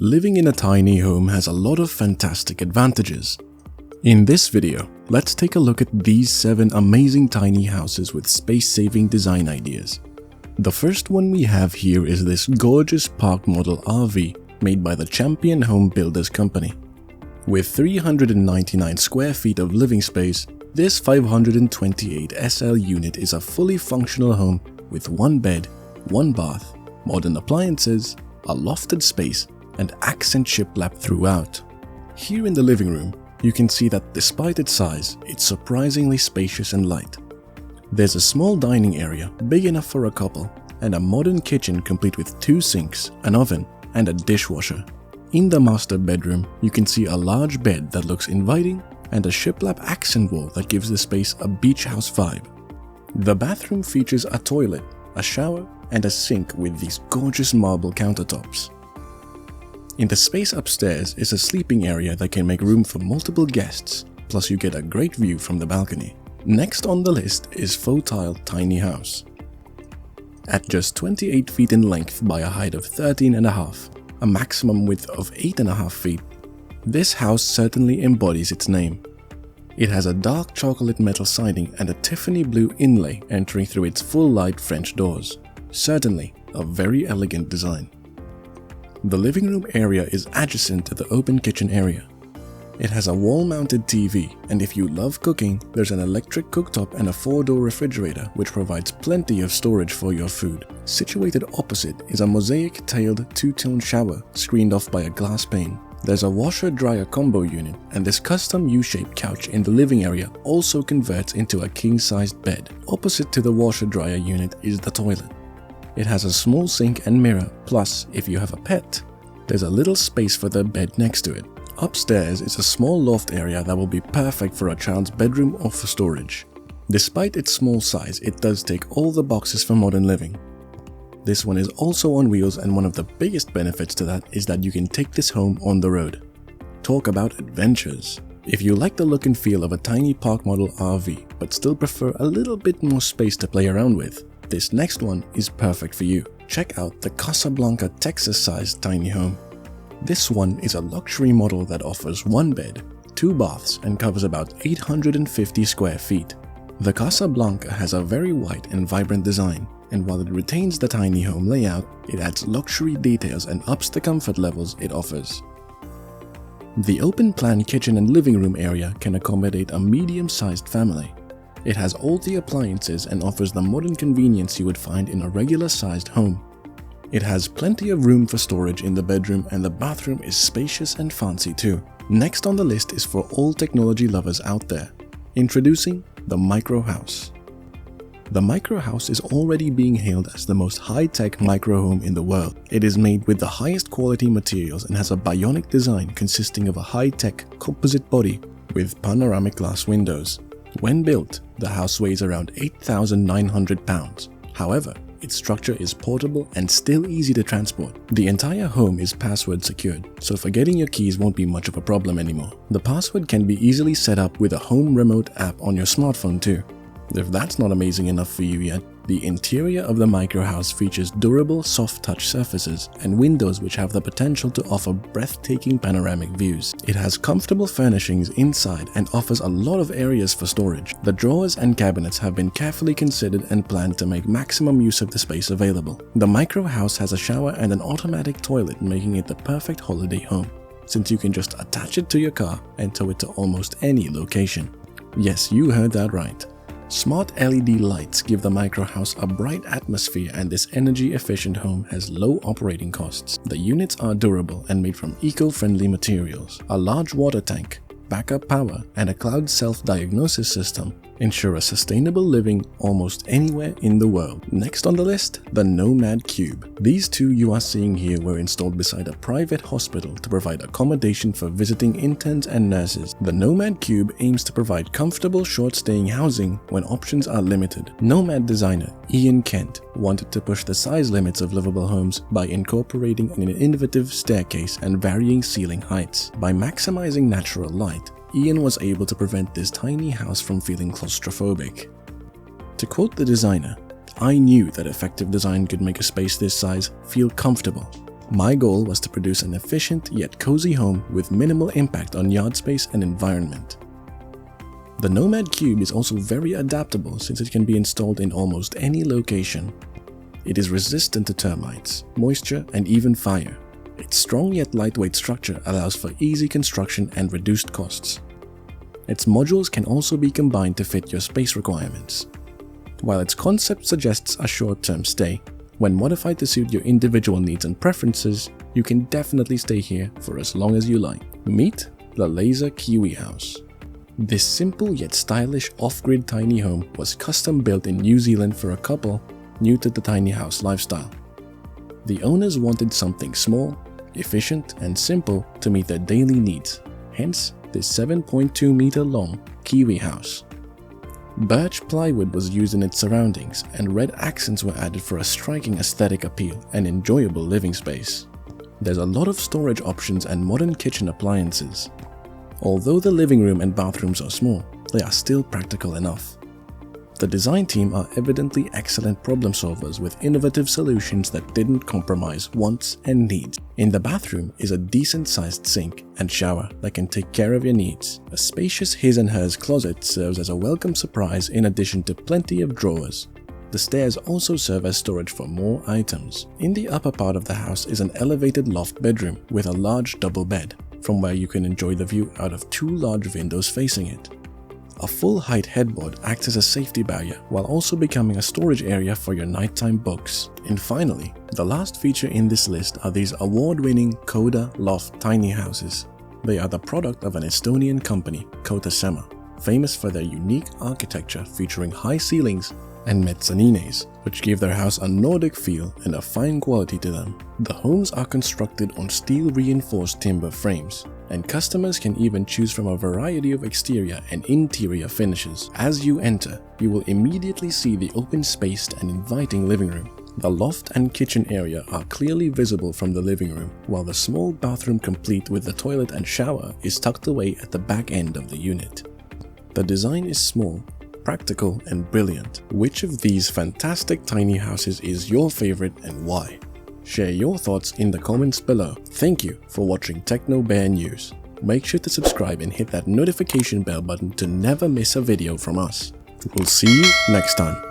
living in a tiny home has a lot of fantastic advantages. In this video, let's take a look at these 7 amazing tiny houses with space-saving design ideas. The first one we have here is this gorgeous park model RV made by the Champion Home Builders Company. With 399 square feet of living space, this 528 SL unit is a fully functional home with 1 bed, 1 bath, modern appliances, a lofted space, and accent shiplap throughout. Here in the living room, you can see that despite its size, it's surprisingly spacious and light. There's a small dining area big enough for a couple, and a modern kitchen complete with 2 sinks, an oven, and a dishwasher. In the master bedroom, you can see a large bed that looks inviting and a shiplap accent wall that gives the space a beach house vibe. The bathroom features a toilet, a shower, and a sink with these gorgeous marble countertops. In the space upstairs is a sleeping area that can make room for multiple guests, plus you get a great view from the balcony. Next on the list is FOTILE Tiny House. At just 28 feet in length by a height of 13.5, a maximum width of 8.5 feet, this house certainly embodies its name. It has a dark chocolate metal siding and a Tiffany blue inlay entering through its full light French doors. Certainly a very elegant design. The living room area is adjacent to the open kitchen area. It has a wall-mounted TV, and if you love cooking, there's an electric cooktop and a 4-door refrigerator which provides plenty of storage for your food. Situated opposite is a mosaic-tailed 2-tone shower screened off by a glass pane. There's a washer-dryer combo unit, and this custom U-shaped couch in the living area also converts into a king-sized bed. Opposite to the washer-dryer unit is the toilet. It has a small sink and mirror, plus, if you have a pet, there's a little space for the bed next to it. Upstairs is a small loft area that will be perfect for a child's bedroom or for storage. Despite its small size, it does take all the boxes for modern living. This one is also on wheels, and one of the biggest benefits to that is that you can take this home on the road. Talk about adventures. If you like the look and feel of a tiny park model RV, but still prefer a little bit more space to play around with, this next one is perfect for you. Check out the Casablanca, Texas-sized tiny home. This one is a luxury model that offers 1 bed, 2 baths, and covers about 850 square feet. The Casablanca has a very white and vibrant design, and while it retains the tiny home layout, it adds luxury details and ups the comfort levels it offers. The open-plan kitchen and living room area can accommodate a medium-sized family. It has all the appliances and offers the modern convenience you would find in a regular-sized home. It has plenty of room for storage in the bedroom, and the bathroom is spacious and fancy too. Next on the list is for all technology lovers out there. Introducing the Micro House. The Micro House is already being hailed as the most high-tech micro home in the world. It is made with the highest quality materials and has a bionic design consisting of a high-tech composite body with panoramic glass windows. When built, the house weighs around 8,900 pounds. However, its structure is portable and still easy to transport. The entire home is password secured, so forgetting your keys won't be much of a problem anymore. The password can be easily set up with a home remote app on your smartphone too. If that's not amazing enough for you yet, the interior of the Micro House features durable soft-touch surfaces and windows which have the potential to offer breathtaking panoramic views. It has comfortable furnishings inside and offers a lot of areas for storage. The drawers and cabinets have been carefully considered and planned to make maximum use of the space available. The Micro House has a shower and an automatic toilet, making it the perfect holiday home, since you can just attach it to your car and tow it to almost any location. Yes, you heard that right. Smart LED lights give the Micro House a bright atmosphere, and this energy-efficient home has low operating costs. The units are durable and made from eco-friendly materials. A large water tank, backup power, and a cloud self-diagnosis system ensure a sustainable living almost anywhere in the world. Next on the list, the NOMAD Cube. These 2 you are seeing here were installed beside a private hospital to provide accommodation for visiting interns and nurses. The NOMAD Cube aims to provide comfortable, short-staying housing when options are limited. NOMAD designer Ian Kent wanted to push the size limits of livable homes by incorporating an innovative staircase and varying ceiling heights. By maximizing natural light, Ian was able to prevent this tiny house from feeling claustrophobic. To quote the designer, "I knew that effective design could make a space this size feel comfortable. My goal was to produce an efficient yet cozy home with minimal impact on yard space and environment. The Nomad Cube is also very adaptable since it can be installed in almost any location. It is resistant to termites, moisture, and even fire. Its strong yet lightweight structure allows for easy construction and reduced costs. Its modules can also be combined to fit your space requirements. While its concept suggests a short-term stay, when modified to suit your individual needs and preferences, you can definitely stay here for as long as you like. Meet the LAZER KIWI house. This simple yet stylish off-grid tiny home was custom built in New Zealand for a couple new to the tiny house lifestyle. The owners wanted something small, efficient, and simple to meet their daily needs, hence this 7.2 meter long KIWI house. Birch plywood was used in its surroundings, and red accents were added for a striking aesthetic appeal and enjoyable living space. There's a lot of storage options and modern kitchen appliances. Although the living room and bathrooms are small, they are still practical enough. The design team are evidently excellent problem solvers with innovative solutions that didn't compromise wants and needs. In the bathroom is a decent-sized sink and shower that can take care of your needs. A spacious his and hers closet serves as a welcome surprise in addition to plenty of drawers. The stairs also serve as storage for more items. In the upper part of the house is an elevated loft bedroom with a large double bed, from where you can enjoy the view out of two large windows facing it. A full-height headboard acts as a safety barrier while also becoming a storage area for your nighttime books. And finally, the last feature in this list are these award-winning KODA LOFT tiny houses. They are the product of an Estonian company, KODA, famous for their unique architecture featuring high ceilings and mezzanines, which give their house a Nordic feel and a fine quality to them. The homes are constructed on steel-reinforced timber frames, and customers can even choose from a variety of exterior and interior finishes. As you enter, you will immediately see the open-spaced and inviting living room. The loft and kitchen area are clearly visible from the living room, while the small bathroom complete with the toilet and shower is tucked away at the back end of the unit. The design is small, practical, and brilliant. Which of these fantastic tiny houses is your favorite and why? Share your thoughts in the comments below. Thank you for watching Techno Bear News. Make sure to subscribe and hit that notification bell button to never miss a video from us. We'll see you next time.